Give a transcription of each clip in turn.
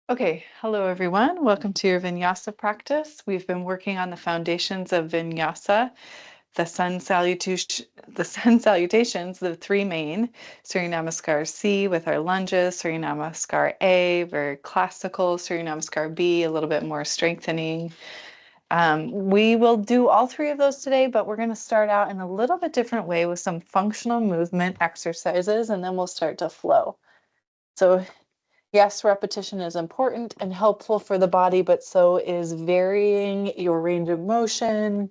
Okay, hello everyone. Welcome to your Vinyasa practice. We've been working on the foundations of Vinyasa, the sun salutations, the three main, Surya Namaskar C with our lunges, Surya Namaskar A, very classical, Surya Namaskar B, a little bit more strengthening. We will do all three of those today, but we're going to start out in a little bit different way with some functional movement exercises, and then we'll start to flow. So yes, repetition is important and helpful for the body, but so is varying your range of motion,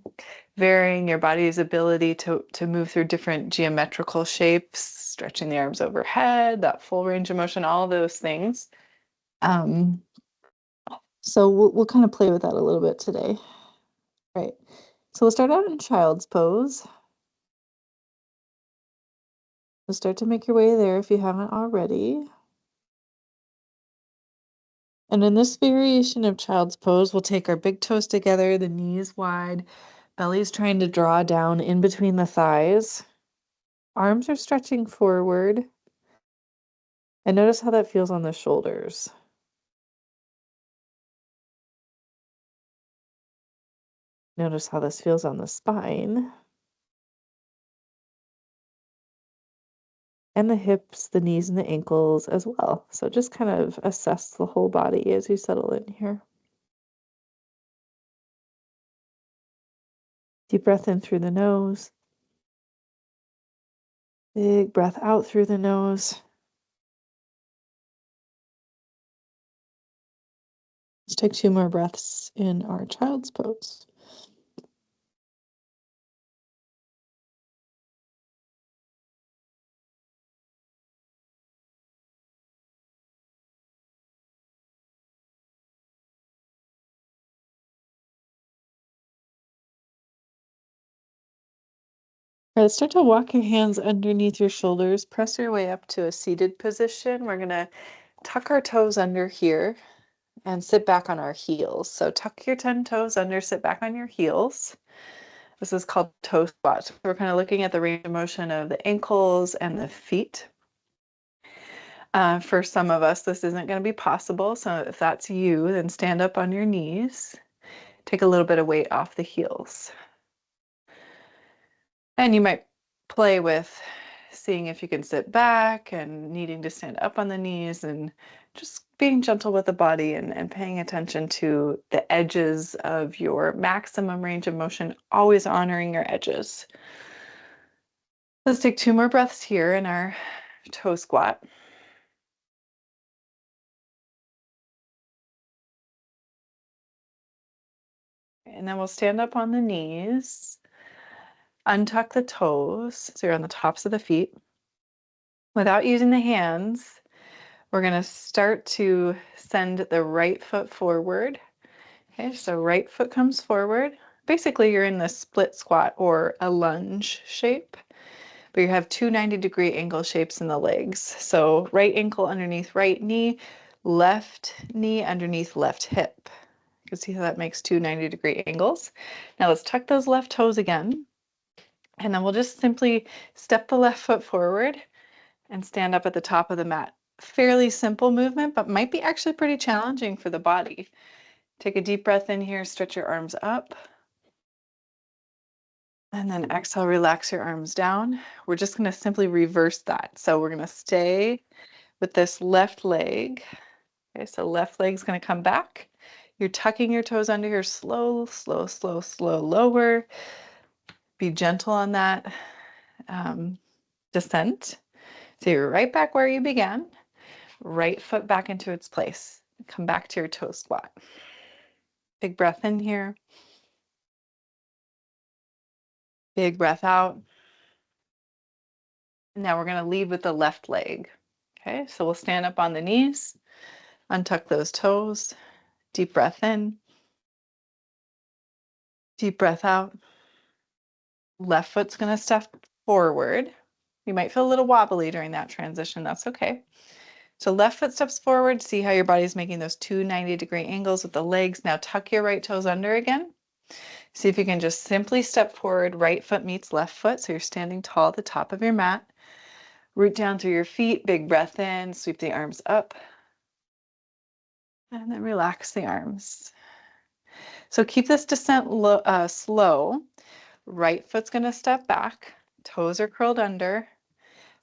varying your body's ability to move through different geometrical shapes, stretching the arms overhead, that full range of motion, all of those things. Um, so we'll kind of play with that a little bit today. Right. So we'll start out in child's pose. We'll start to make your way there if you haven't already. And in this variation of child's pose, we'll take our big toes together, the knees wide, belly's trying to draw down in between the thighs. Arms are stretching forward. And notice how that feels on the shoulders. Notice how this feels on the spine. And the hips, the knees, and the ankles as well. So just kind of assess the whole body as you settle in here. Deep breath in through the nose. Big breath out through the nose. Let's take 2 more breaths in our child's pose. All right, start to walk your hands underneath your shoulders. Press your way up to a seated position. We're going to tuck our toes under here and sit back on our heels. So tuck your 10 toes under, sit back on your heels. This is called toe squat. So we're kind of looking at the range of motion of the ankles and the feet. For some of us, this isn't going to be possible. So if that's you, then stand up on your knees. Take a little bit of weight off the heels. And you might play with seeing if you can sit back and needing to stand up on the knees and just being gentle with the body and paying attention to the edges of your maximum range of motion, always honoring your edges. Let's take 2 more breaths here in our toe squat. And then we'll stand up on the knees, untuck the toes, so you're on the tops of the feet. Without using the hands, we're going to start to send the right foot forward. Okay, so right foot comes forward. Basically, you're in the split squat or a lunge shape, but you have 2 90-degree angle shapes in the legs. So right ankle underneath right knee, left knee underneath left hip. You can see how that makes 2 90-degree angles. Now let's tuck those left toes again, and then we'll just simply step the left foot forward and stand up at the top of the mat. Fairly simple movement, but might be actually pretty challenging for the body. Take a deep breath in here, stretch your arms up. And then exhale, relax your arms down. We're just going to simply reverse that. So we're going to stay with this left leg. Okay, so left leg's going to come back. You're tucking your toes under here, slow, slow, slow, slow, lower. Be gentle on that descent. So you're right back where you began. Right foot back into its place. Come back to your toe squat. Big breath in here. Big breath out. Now we're going to lead with the left leg. Okay, so we'll stand up on the knees, untuck those toes, deep breath in, deep breath out. Left foot's going to step forward. You might feel a little wobbly during that transition. That's okay. So left foot steps forward. See how your body's making those 2 90-degree angles with the legs. Now tuck your right toes under again. See if you can just simply step forward. Right foot meets left foot. So you're standing tall at the top of your mat. Root down through your feet. Big breath in. Sweep the arms up. And then relax the arms. So keep this descent slow. Right foot's going to step back. Toes are curled under.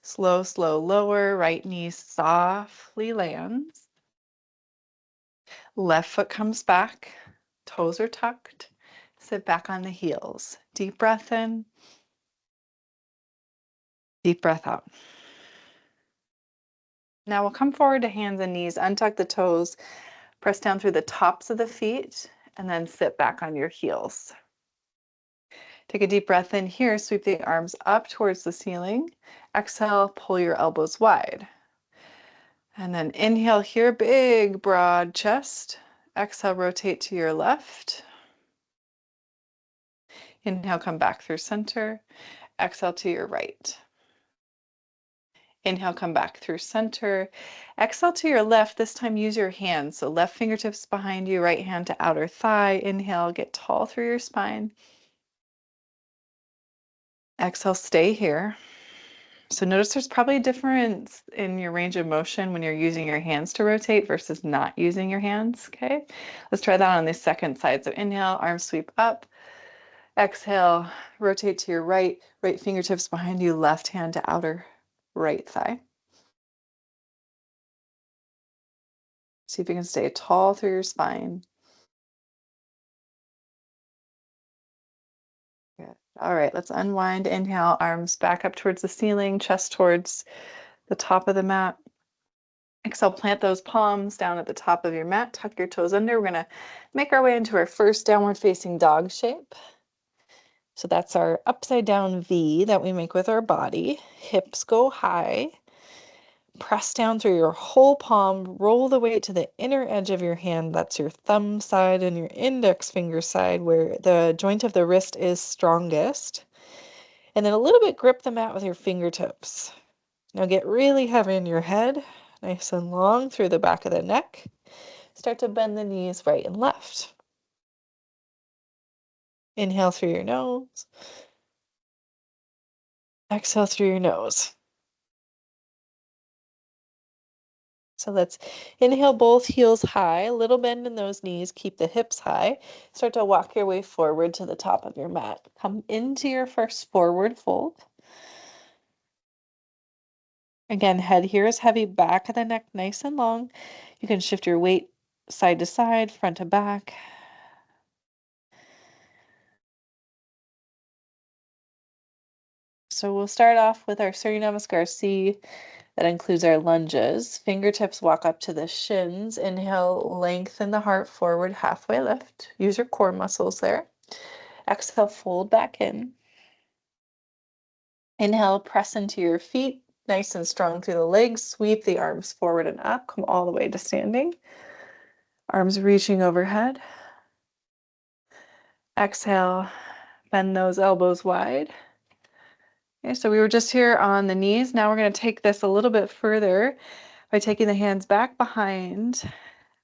Slow, slow, lower. Right knee softly lands. Left foot comes back. Toes are tucked. Sit back on the heels. Deep breath in. Deep breath out. Now we'll come forward to hands and knees. Untuck the toes. Press down through the tops of the feet. And then sit back on your heels. Take a deep breath in here. Sweep the arms up towards the ceiling. Exhale, pull your elbows wide. And then inhale here, big broad chest. Exhale, rotate to your left. Inhale, come back through center. Exhale to your right. Inhale, come back through center. Exhale to your left. This time use your hands. So left fingertips behind you, right hand to outer thigh. Inhale, get tall through your spine. Exhale, stay here. So notice there's probably a difference in your range of motion when you're using your hands to rotate versus not using your hands, okay? Let's try that on the second side. So inhale, arms sweep up. Exhale, rotate to your right, right fingertips behind you, left hand to outer right thigh. See if you can stay tall through your spine. Good. All right, let's unwind. Inhale, arms back up towards the ceiling, chest towards the top of the mat. Exhale, plant those palms down at the top of your mat, tuck your toes under. We're gonna make our way into our first downward facing dog shape. So that's our upside down V that we make with our body. Hips go high. Press down through your whole palm, roll the weight to the inner edge of your hand. That's your thumb side and your index finger side where the joint of the wrist is strongest. And then a little bit grip the mat with your fingertips. Now get really heavy in your head, nice and long through the back of the neck. Start to bend the knees right and left. Inhale through your nose. Exhale through your nose. So let's inhale both heels high, a little bend in those knees, keep the hips high. Start to walk your way forward to the top of your mat. Come into your first forward fold. Again, head here is heavy, back of the neck nice and long. You can shift your weight side to side, front to back. So we'll start off with our Surya Namaskar C. That includes our lunges. Fingertips walk up to the shins. Inhale, lengthen the heart forward, halfway lift. Use your core muscles there. Exhale, fold back in. Inhale, press into your feet, nice and strong through the legs. Sweep the arms forward and up. Come all the way to standing. Arms reaching overhead. Exhale, bend those elbows wide. Okay, so we were just here on the knees. Now we're going to take this a little bit further by taking the hands back behind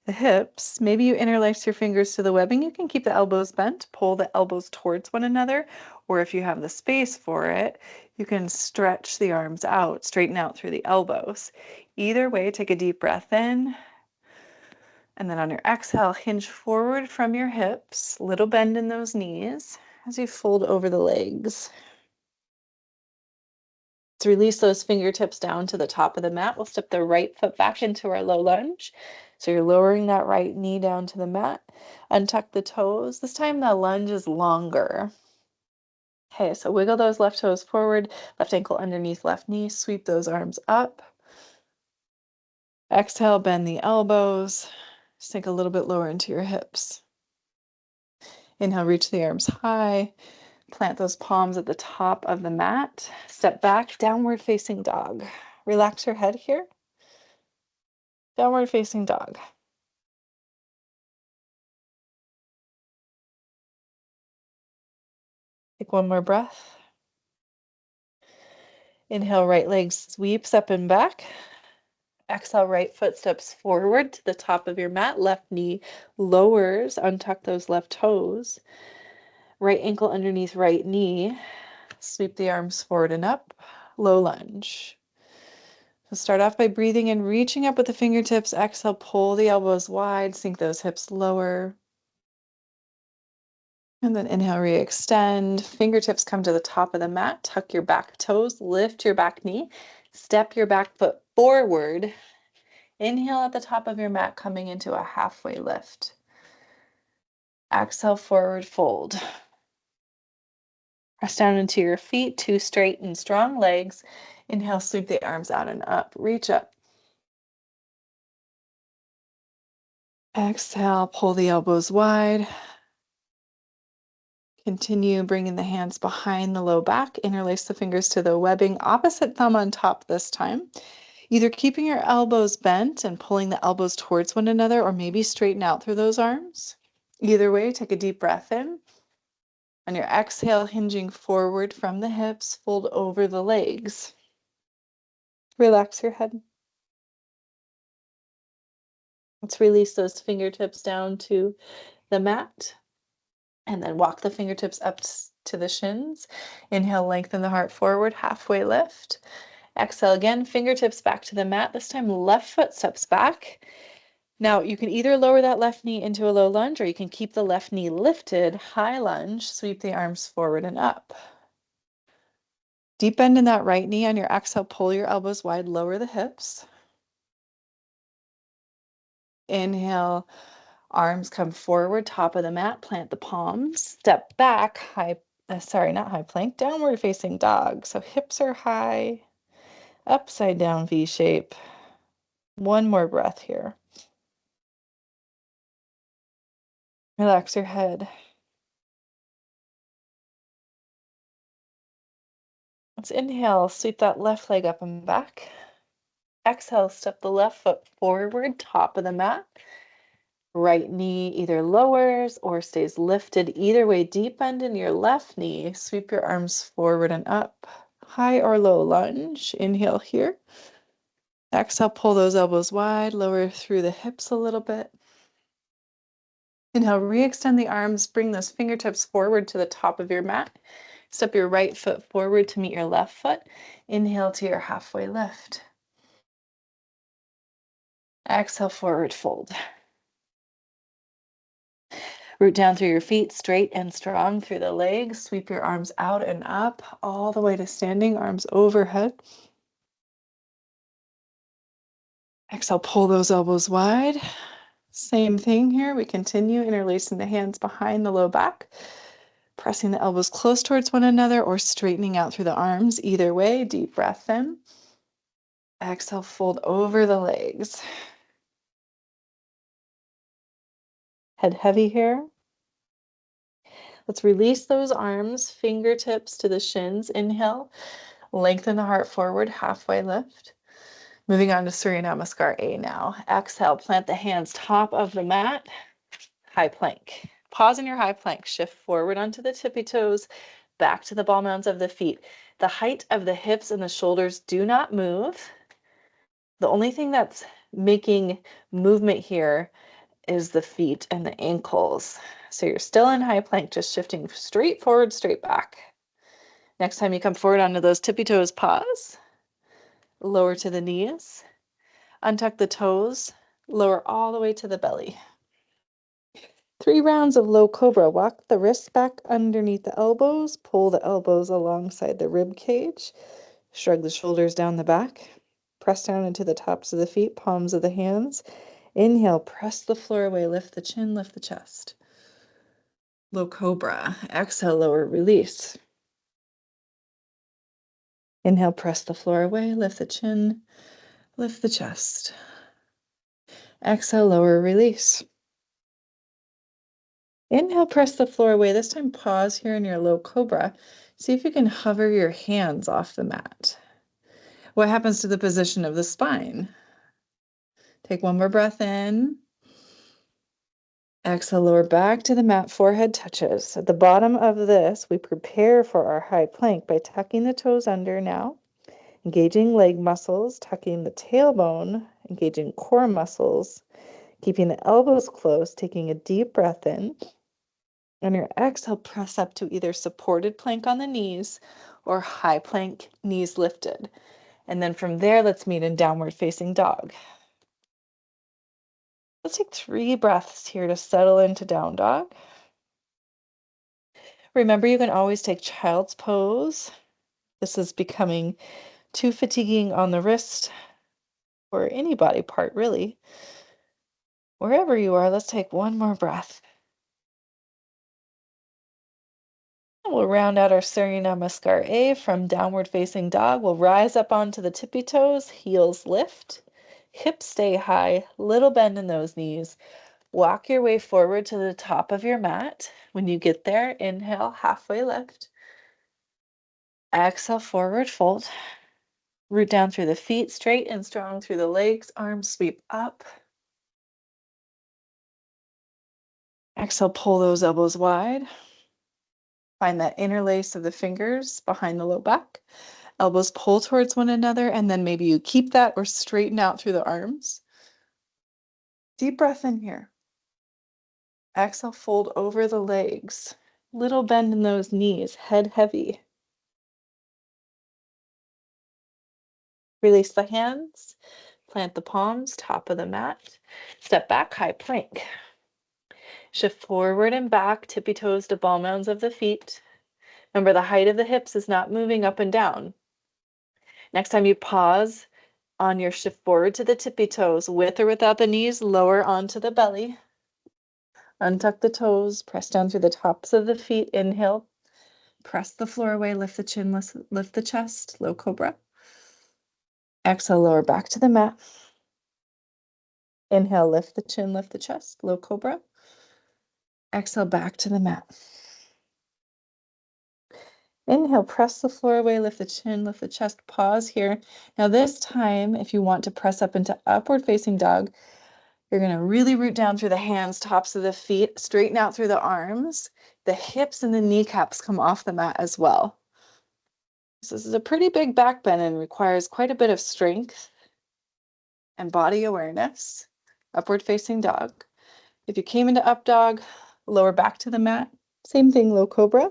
the hips. Maybe you interlace your fingers to the webbing. You can keep the elbows bent, pull the elbows towards one another, or if you have the space for it, you can stretch the arms out, straighten out through the elbows. Either way, take a deep breath in, and then on your exhale, hinge forward from your hips, little bend in those knees as you fold over the legs. To release those fingertips down to the top of the mat, we'll step the right foot back into our low lunge. So you're lowering that right knee down to the mat. Untuck the toes. This time the lunge is longer. Okay, so wiggle those left toes forward, left ankle underneath left knee. Sweep those arms up. Exhale, bend the elbows. Sink a little bit lower into your hips. Inhale, reach the arms high. Plant those palms at the top of the mat. Step back, downward facing dog. Relax your head here. Downward facing dog. Take one more breath. Inhale, right leg sweeps up and back. Exhale, right foot steps forward to the top of your mat. Left knee lowers. Untuck those left toes. Right ankle underneath right knee. Sweep the arms forward and up. Low lunge. So start off by breathing in, reaching up with the fingertips. Exhale, pull the elbows wide, sink those hips lower. And then inhale, re-extend. Fingertips come to the top of the mat. Tuck your back toes, lift your back knee, step your back foot forward. Inhale at the top of your mat, coming into a halfway lift. Exhale, forward fold. Press down into your feet, two straight and strong legs. Inhale, sweep the arms out and up. Reach up. Exhale, pull the elbows wide. Continue bringing the hands behind the low back. Interlace the fingers to the webbing. Opposite thumb on top this time. Either keeping your elbows bent and pulling the elbows towards one another, or maybe straighten out through those arms. Either way, take a deep breath in. On your exhale, hinging forward from the hips, fold over the legs. Relax your head. Let's release those fingertips down to the mat. And then walk the fingertips up to the shins. Inhale, lengthen the heart forward, halfway lift. Exhale again, fingertips back to the mat. This time, left foot steps back. Now, you can either lower that left knee into a low lunge, or you can keep the left knee lifted, high lunge, sweep the arms forward and up. Deep bend in that right knee. On your exhale, pull your elbows wide, lower the hips. Inhale, arms come forward, top of the mat, plant the palms, step back, not high plank, downward facing dog. So hips are high, upside down V shape. One more breath here. Relax your head. Let's inhale, sweep that left leg up and back. Exhale, step the left foot forward, top of the mat. Right knee either lowers or stays lifted. Either way, deep bend in your left knee. Sweep your arms forward and up. High or low lunge. Inhale here. Exhale, pull those elbows wide. Lower through the hips a little bit. Inhale, re-extend the arms. Bring those fingertips forward to the top of your mat. Step your right foot forward to meet your left foot. Inhale to your halfway lift. Exhale, forward fold. Root down through your feet, straight and strong through the legs. Sweep your arms out and up, all the way to standing, arms overhead. Exhale, pull those elbows wide. Same thing here. We continue interlacing the hands behind the low back, pressing the elbows close towards one another or straightening out through the arms. Either way, deep breath in. Exhale, fold over the legs. Head heavy here. Let's release those arms, fingertips to the shins. Inhale, lengthen the heart forward, halfway lift. Moving on to Surya Namaskar A now. Exhale, plant the hands top of the mat, high plank. Pause in your high plank, shift forward onto the tippy toes, back to the ball mounds of the feet. The height of the hips and the shoulders do not move. The only thing that's making movement here is the feet and the ankles. So you're still in high plank, just shifting straight forward, straight back. Next time you come forward onto those tippy toes, pause. Lower to the knees. Untuck the toes. Lower all the way to the belly. 3 rounds of low cobra. Walk the wrists back underneath the elbows. Pull the elbows alongside the rib cage. Shrug the shoulders down the back. Press down into the tops of the feet, palms of the hands. Inhale, press the floor away. Lift the chin, lift the chest. Low cobra. Exhale, lower release. Inhale, press the floor away. Lift the chin, lift the chest. Exhale, lower release. Inhale, press the floor away. This time, pause here in your low cobra. See if you can hover your hands off the mat. What happens to the position of the spine? Take one more breath in. Exhale, lower back to the mat, forehead touches. At the bottom of this, we prepare for our high plank by tucking the toes under now, engaging leg muscles, tucking the tailbone, engaging core muscles, keeping the elbows close, taking a deep breath in. On your exhale, press up to either supported plank on the knees or high plank, knees lifted. And then from there, let's meet in downward facing dog. Let's take 3 breaths here to settle into down dog. Remember, you can always take child's pose. This is becoming too fatiguing on the wrist or any body part, really. Wherever you are, let's take one more breath. And we'll round out our Surya Namaskar A from downward facing dog. We'll rise up onto the tippy toes, heels lift, hips stay high, little bend in those knees. Walk your way forward to the top of your mat. When you get there, inhale, halfway lift. Exhale, forward fold. Root down through the feet, straight and strong through the legs, arms sweep up. Exhale, pull those elbows wide. Find that interlace of the fingers behind the low back. Elbows pull towards one another, and then maybe you keep that or straighten out through the arms. Deep breath in here. Exhale, fold over the legs. Little bend in those knees, head heavy. Release the hands, plant the palms, top of the mat. Step back, high plank. Shift forward and back, tippy toes to ball mounds of the feet. Remember, the height of the hips is not moving up and down. Next time you pause on your shift forward to the tippy toes, with or without the knees, lower onto the belly. Untuck the toes, press down through the tops of the feet. Inhale, press the floor away, lift the chin, lift the chest, low cobra. Exhale, lower back to the mat. Inhale, lift the chin, lift the chest, low cobra. Exhale, back to the mat. Inhale, press the floor away, lift the chin, lift the chest, pause here. Now this time, if you want to press up into upward facing dog, you're going to really root down through the hands, tops of the feet, straighten out through the arms. The hips and the kneecaps come off the mat as well. So this is a pretty big back bend and requires quite a bit of strength and body awareness. Upward facing dog. If you came into up dog, lower back to the mat. Same thing, low cobra.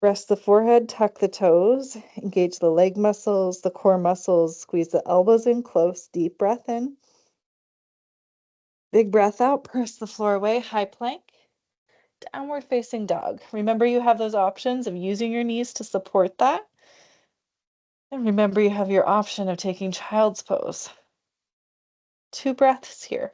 Rest the forehead, tuck the toes, engage the leg muscles, the core muscles, squeeze the elbows in close, deep breath in. Big breath out, press the floor away, high plank, downward facing dog. Remember, you have those options of using your knees to support that. And remember, you have your option of taking child's pose. 2 breaths here.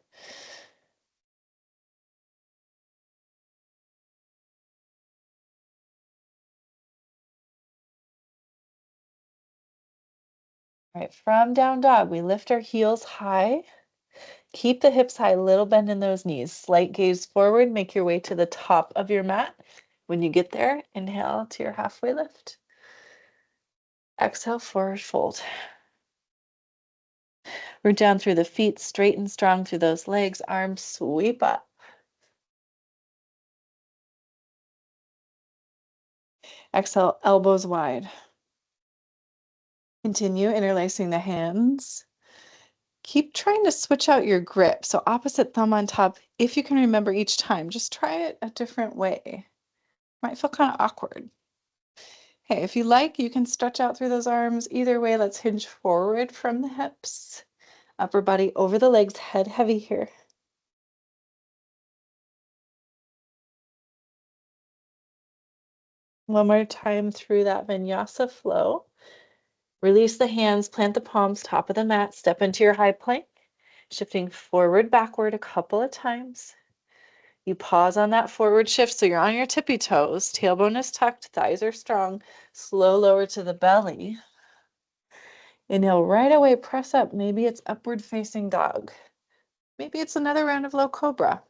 All right, from down dog, we lift our heels high. Keep the hips high, little bend in those knees. Slight gaze forward, make your way to the top of your mat. When you get there, inhale to your halfway lift. Exhale, forward fold. Root down through the feet, straight and strong through those legs, arms sweep up. Exhale, elbows wide. Continue interlacing the hands. Keep trying to switch out your grip. So opposite thumb on top, if you can remember each time, just try it a different way. Might feel kind of awkward. Okay, if you like, you can stretch out through those arms. Either way, let's hinge forward from the hips. Upper body over the legs, head heavy here. One more time through that vinyasa flow. Release the hands, plant the palms, top of the mat, step into your high plank, shifting forward, backward a couple of times. You pause on that forward shift so you're on your tippy toes, tailbone is tucked, thighs are strong, slow lower to the belly. Inhale, right away, press up. Maybe it's upward facing dog. Maybe it's another round of low cobra.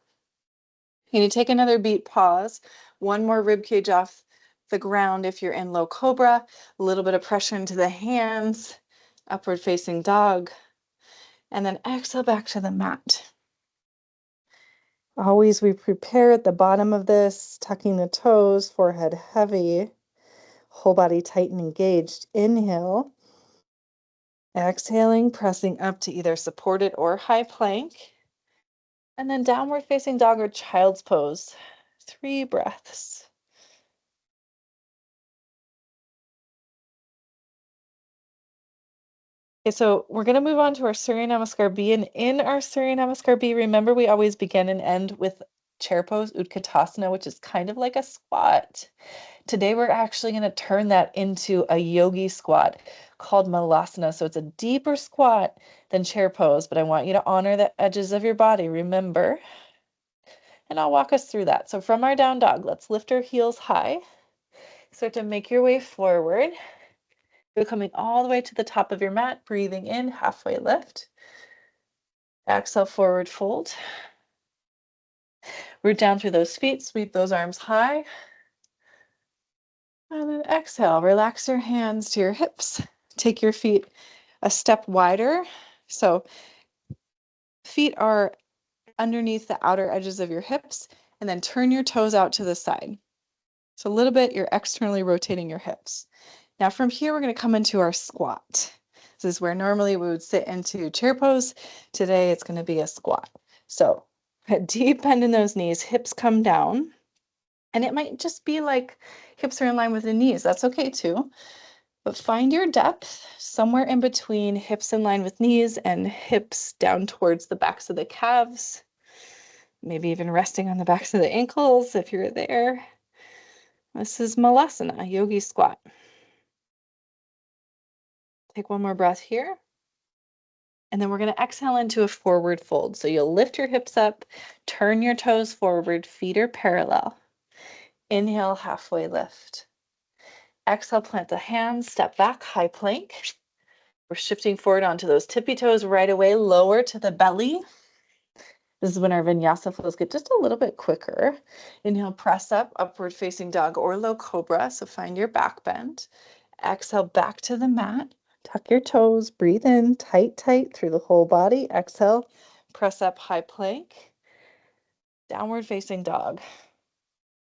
You need to take another beat, pause, one more rib cage off the ground if you're in low cobra, a little bit of pressure into the hands, upward facing dog, and then exhale back to the mat. Always we prepare at the bottom of this, tucking the toes, forehead heavy, whole body tight and engaged. Inhale, exhaling, pressing up to either supported or high plank, and then downward facing dog or child's pose. 3 breaths. Okay, so we're going to move on to our Surya Namaskar B. And in our Surya Namaskar B, remember we always begin and end with chair pose, Utkatasana, which is kind of like a squat. Today we're actually going to turn that into a yogi squat called Malasana. So it's a deeper squat than chair pose, but I want you to honor the edges of your body, remember? And I'll walk us through that. So from our down dog, let's lift our heels high. Start to make your way forward. You're coming all the way to the top of your mat, breathing in, halfway lift. Exhale, forward fold. Root down through those feet, sweep those arms high. And then exhale, relax your hands to your hips. Take your feet a step wider. So feet are underneath the outer edges of your hips, and then turn your toes out to the side. So a little bit, you're externally rotating your hips. Now from here, we're going to come into our squat. This is where normally we would sit into chair pose. Today, it's going to be a squat. So a deep bend in those knees, hips come down. And it might just be like hips are in line with the knees. That's okay too. But find your depth somewhere in between hips in line with knees and hips down towards the backs of the calves. Maybe even resting on the backs of the ankles if you're there. This is Malasana, yogi squat. Take one more breath here. And then we're going to exhale into a forward fold. So you'll lift your hips up, turn your toes forward, feet are parallel. Inhale, halfway lift. Exhale, plant the hands, step back, high plank. We're shifting forward onto those tippy toes right away, lower to the belly. This is when our vinyasa flows get just a little bit quicker. Inhale, press up, upward facing dog or low cobra. So find your back bend. Exhale, back to the mat. Tuck your toes, breathe in, tight, tight through the whole body. Exhale, press up, high plank. Downward facing dog.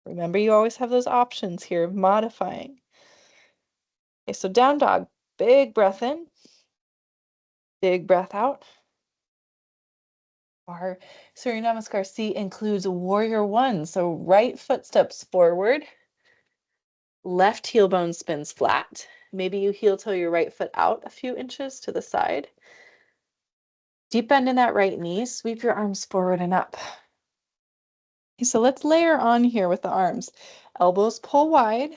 Remember, you always have those options here of modifying. Okay, so down dog, big breath in, big breath out. Our Surya Namaskar C includes warrior one. So right foot steps forward, left heel bone spins flat. Maybe you heel toe your right foot out a few inches to the side. Deep bend in that right knee, sweep your arms forward and up. Okay, so let's layer on here with the arms. Elbows pull wide.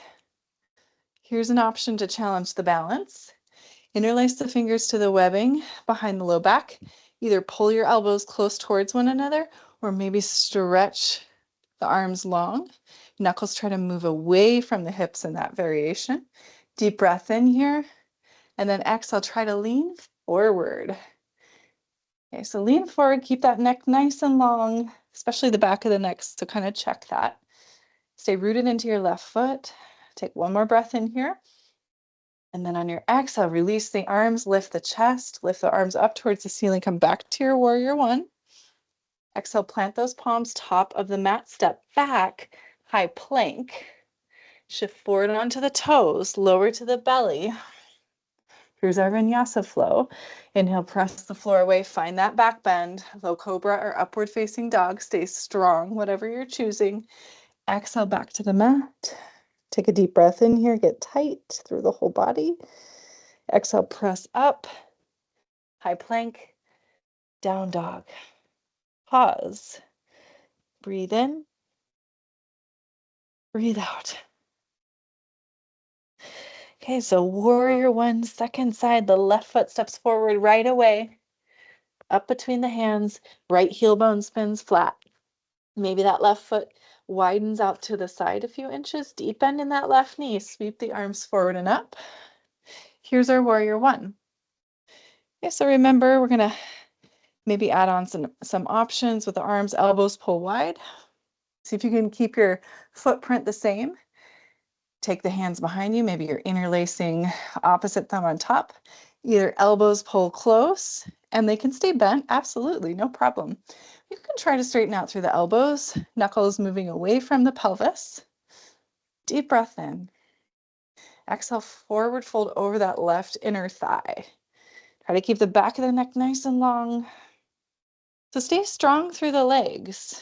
Here's an option to challenge the balance. Interlace the fingers to the webbing behind the low back. Either pull your elbows close towards one another or maybe stretch the arms long. Knuckles try to move away from the hips in that variation. Deep breath in here. And then exhale, try to lean forward. Okay, so lean forward, keep that neck nice and long, especially the back of the neck, so kind of check that. Stay rooted into your left foot. Take one more breath in here. And then on your exhale, release the arms, lift the chest, lift the arms up towards the ceiling, come back to your warrior one. Exhale, plant those palms, top of the mat, step back, high plank. Shift forward onto the toes, lower to the belly. Here's our vinyasa flow. Inhale, press the floor away, find that back bend, low cobra or upward facing dog. Stay strong, whatever you're choosing. Exhale, back to the mat. Take a deep breath in here, get tight through the whole body. Exhale, press up, high plank, down dog. Pause. Breathe in, breathe out. Okay, so warrior one, second side, the left foot steps forward right away, up between the hands, right heel bone spins flat. Maybe that left foot widens out to the side a few inches, deep bend in that left knee, sweep the arms forward and up. Here's our warrior one. Okay, so remember, we're gonna maybe add on some options with the arms, elbows pull wide. See if you can keep your footprint the same. Take the hands behind you. Maybe you're interlacing opposite thumb on top. Either elbows pull close and they can stay bent. Absolutely, no problem. You can try to straighten out through the elbows, knuckles moving away from the pelvis. Deep breath in. Exhale, forward fold over that left inner thigh. Try to keep the back of the neck nice and long. So stay strong through the legs.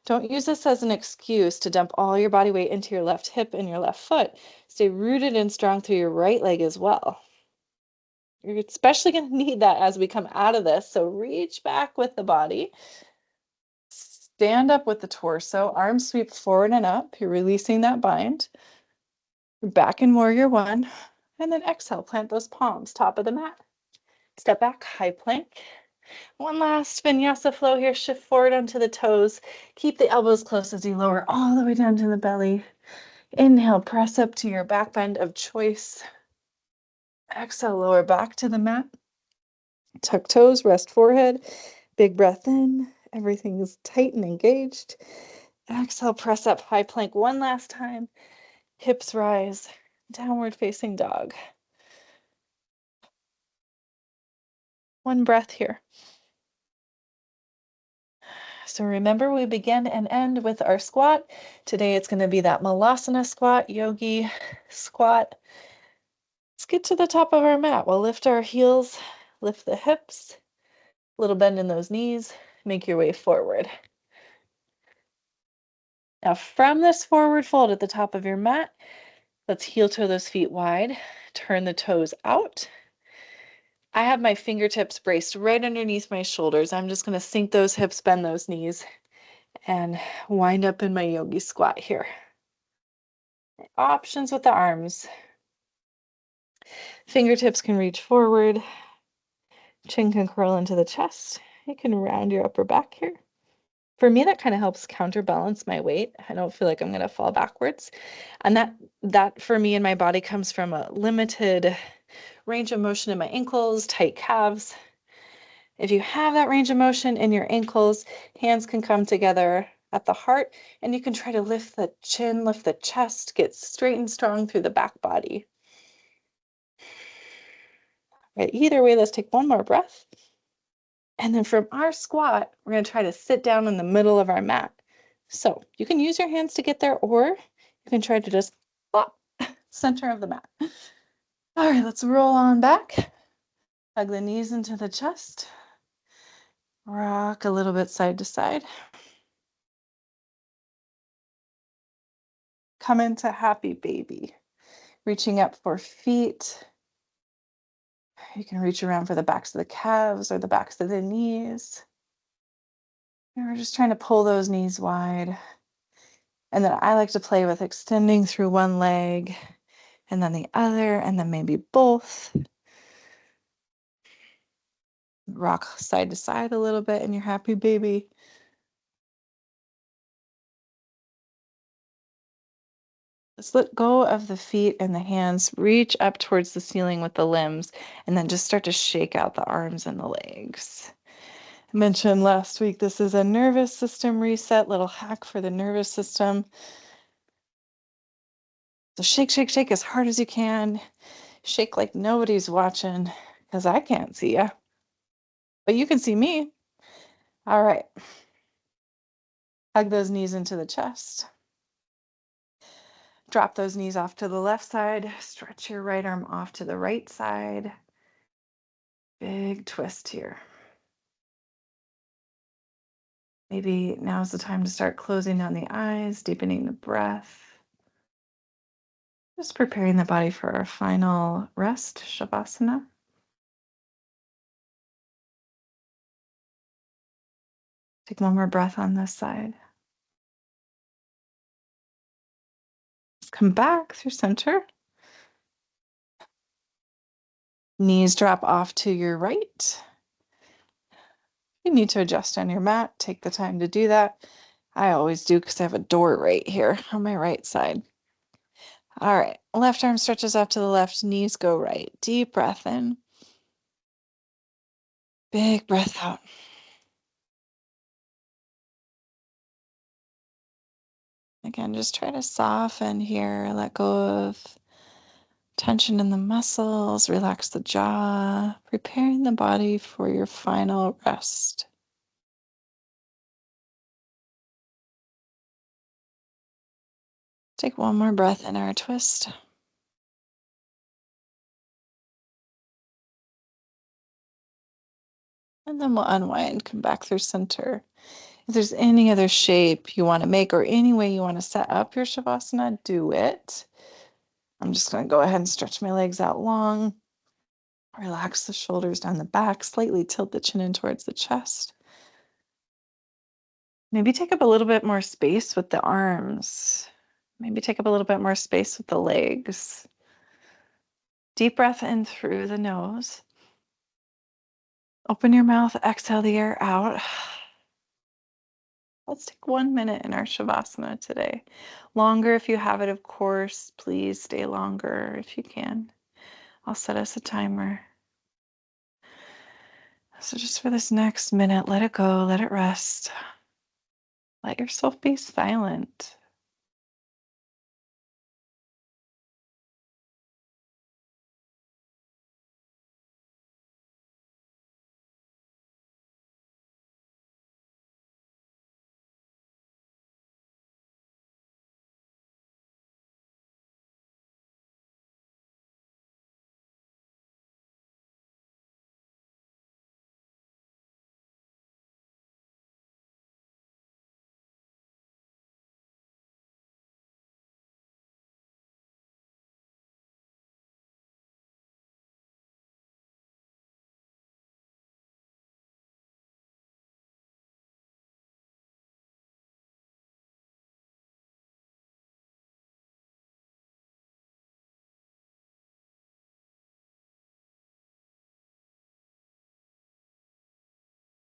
Don't use this as an excuse to dump all your body weight into your left hip and your left foot. Stay rooted and strong through your right leg as well. You're especially going to need that as we come out of this. So reach back with the body. Stand up with the torso, arms sweep forward and up. You're releasing that bind. You're back in warrior one. And then exhale, plant those palms, top of the mat. Step back, high plank. One last vinyasa flow here. Shift forward onto the toes. Keep the elbows close as you lower all the way down to the belly. Inhale, press up to your back bend of choice. Exhale, lower back to the mat. Tuck toes, rest forehead. Big breath in. Everything is tight and engaged. Exhale, press up, high plank one last time. Hips rise, downward facing dog. One breath here. So remember, we begin and end with our squat. Today it's going to be that malasana squat, yogi squat. Let's get to the top of our mat. We'll lift our heels, lift the hips, little bend in those knees, make your way forward. Now from this forward fold at the top of your mat, let's heel toe those feet wide, turn the toes out. I have my fingertips braced right underneath my shoulders. I'm just going to sink those hips, bend those knees, and wind up in my yogi squat here. Options with the arms. Fingertips can reach forward. Chin can curl into the chest. You can round your upper back here. For me, that kind of helps counterbalance my weight. I don't feel like I'm going to fall backwards. And that for me and my body comes from a limited range of motion in my ankles, tight calves. If you have that range of motion in your ankles, hands can come together at the heart, and you can try to lift the chin, lift the chest, get straight and strong through the back body. Right, either way, let's take one more breath. And then from our squat, we're going to try to sit down in the middle of our mat. So you can use your hands to get there, or you can try to just flop center of the mat. All right, let's roll on back. Hug the knees into the chest. Rock a little bit side to side. Come into happy baby. Reaching up for feet. You can reach around for the backs of the calves or the backs of the knees. And we're just trying to pull those knees wide. And then I like to play with extending through one leg and then the other, and then maybe both. Rock side to side a little bit in your happy baby. Just let go of the feet and the hands. Reach up towards the ceiling with the limbs, and then just start to shake out the arms and the legs. I mentioned last week, this is a nervous system reset, little hack for the nervous system. So shake, shake, shake as hard as you can. Shake like nobody's watching, because I can't see you, but you can see me. All right. Hug those knees into the chest. Drop those knees off to the left side. Stretch your right arm off to the right side. Big twist here. Maybe now's the time to start closing down the eyes, deepening the breath. Just preparing the body for our final rest, Shavasana. Take one more breath on this side. Just come back through center. Knees drop off to your right. You need to adjust on your mat. Take the time to do that. I always do because I have a door right here on my right side. All right, left arm stretches off to the left, knees go right. Deep breath in. Big breath out. Again, just try to soften here, let go of tension in the muscles, relax the jaw, preparing the body for your final rest. Take one more breath in our twist. And then we'll unwind, come back through center. If there's any other shape you want to make or any way you want to set up your Shavasana, do it. I'm just going to go ahead and stretch my legs out long. Relax the shoulders down the back, slightly tilt the chin in towards the chest. Maybe take up a little bit more space with the arms. Maybe take up a little bit more space with the legs. Deep breath in through the nose. Open your mouth, exhale the air out. Let's take 1 minute in our Shavasana today. Longer if you have it, of course. Please stay longer if you can. I'll set us a timer. So just for this next minute, let it go, let it rest. Let yourself be silent.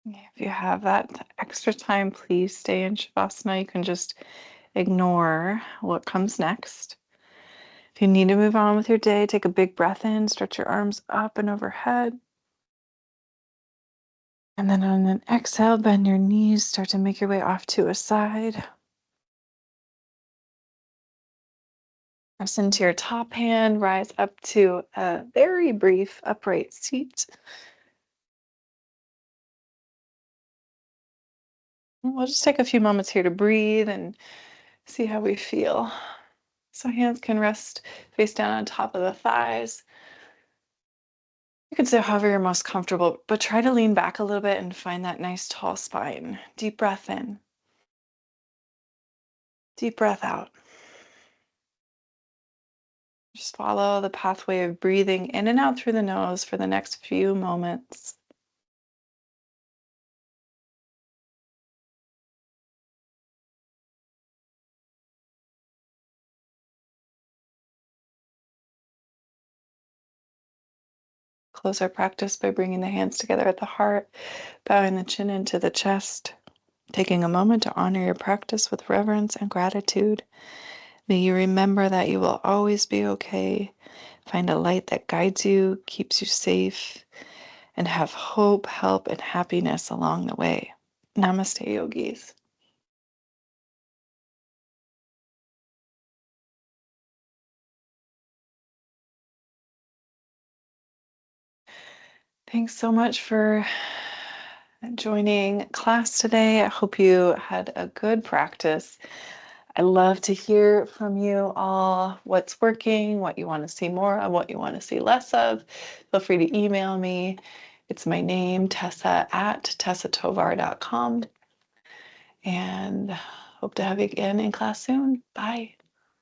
If you have that extra time, please stay in Shavasana. You can just ignore what comes next. If you need to move on with your day, take a big breath in, stretch your arms up and overhead. And then on an exhale, bend your knees, start to make your way off to a side. Press into your top hand, rise up to a very brief upright seat. And we'll just take a few moments here to breathe and see how we feel. So hands can rest face down on top of the thighs. You can sit however you're most comfortable, but try to lean back a little bit and find that nice tall spine. Deep breath in. Deep breath out. Just follow the pathway of breathing in and out through the nose for the next few moments. Close our practice by bringing the hands together at the heart, bowing the chin into the chest, taking a moment to honor your practice with reverence and gratitude. May you remember that you will always be okay. Find a light that guides you, keeps you safe, and have hope, help, and happiness along the way. Namaste, yogis. Thanks so much for joining class today. I hope you had a good practice. I love to hear from you all what's working, what you want to see more of, what you want to see less of. Feel free to email me. It's my name, Tessa at tessatovar.com. And hope to have you again in class soon. Bye.